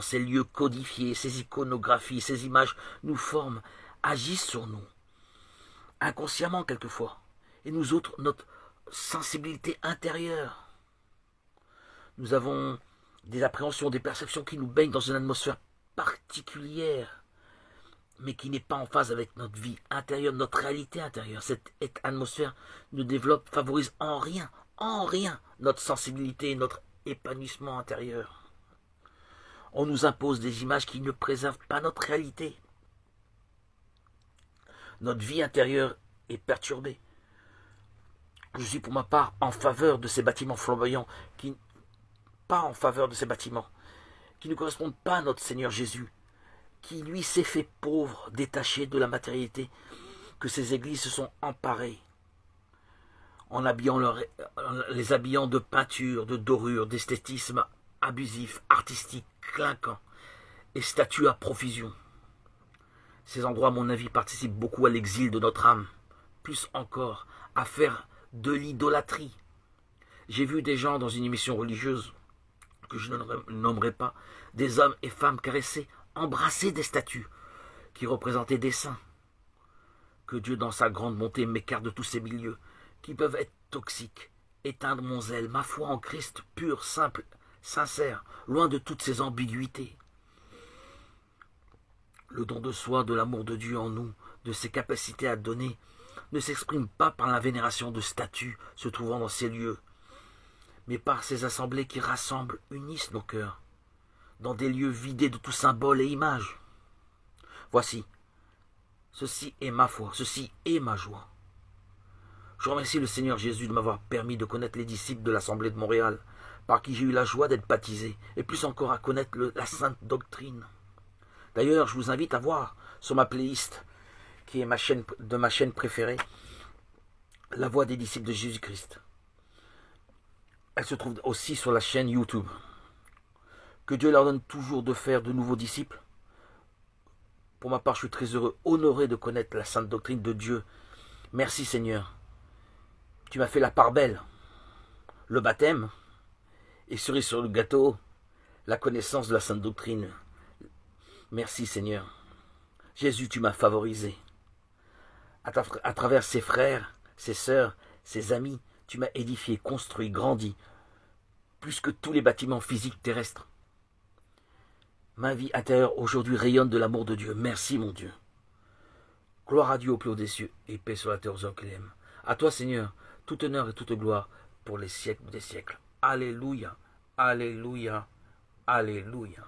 Ces lieux codifiés, ces iconographies, ces images nous forment, agissent sur nous, inconsciemment quelquefois. Et nous autres, notre sensibilité intérieure, nous avons des appréhensions, des perceptions qui nous baignent dans une atmosphère particulière, mais qui n'est pas en phase avec notre vie intérieure, notre réalité intérieure. Cette atmosphère nous développe, favorise en rien, notre sensibilité, notre épanouissement intérieur. On nous impose des images qui ne préservent pas notre réalité. Notre vie intérieure est perturbée. Je suis pour ma part en faveur de ces bâtiments flamboyants, pas en faveur de ces bâtiments qui ne correspondent pas à notre Seigneur Jésus, qui lui s'est fait pauvre, détaché de la matérialité, que ces églises se sont emparées, en les habillant de peinture, de dorure, d'esthétisme abusif, artistique, clinquant, et statues à profusion. Ces endroits, à mon avis, participent beaucoup à l'exil de notre âme, plus encore à faire de l'idolâtrie. J'ai vu des gens dans une émission religieuse, que je ne nommerai pas, des hommes et femmes caresser, embrasser des statues qui représentaient des saints. Que Dieu, dans sa grande bonté, m'écarte de tous ces milieux qui peuvent être toxiques, éteindre mon zèle, ma foi en Christ, pure, simple, sincère, loin de toutes ces ambiguïtés. Le don de soi, de l'amour de Dieu en nous, de ses capacités à donner, ne s'exprime pas par la vénération de statues se trouvant dans ces lieux, mais par ces assemblées qui rassemblent, unissent nos cœurs, dans des lieux vidés de tout symbole et image. Voici, ceci est ma foi, ceci est ma joie. Je remercie le Seigneur Jésus de m'avoir permis de connaître les disciples de l'Assemblée de Montréal, par qui j'ai eu la joie d'être baptisé, et plus encore à connaître la sainte doctrine. D'ailleurs, je vous invite à voir sur ma playlist, qui est ma chaîne préférée, La Voix des disciples de Jésus-Christ. Elle se trouve aussi sur la chaîne YouTube. Que Dieu leur donne toujours de faire de nouveaux disciples. Pour ma part, je suis très heureux, honoré de connaître la sainte doctrine de Dieu. Merci Seigneur. Tu m'as fait la part belle, le baptême, et cerise sur le gâteau, la connaissance de la sainte doctrine. Merci Seigneur. Jésus, tu m'as favorisé. À travers ses frères, ses sœurs, ses amis, tu m'as édifié, construit, grandi, plus que tous les bâtiments physiques terrestres. Ma vie intérieure aujourd'hui rayonne de l'amour de Dieu. Merci mon Dieu. Gloire à Dieu au plus haut des cieux et paix sur la terre aux hommes qu'il aime. À toi Seigneur, tout honneur et toute gloire pour les siècles des siècles. Alléluia, alléluia, alléluia.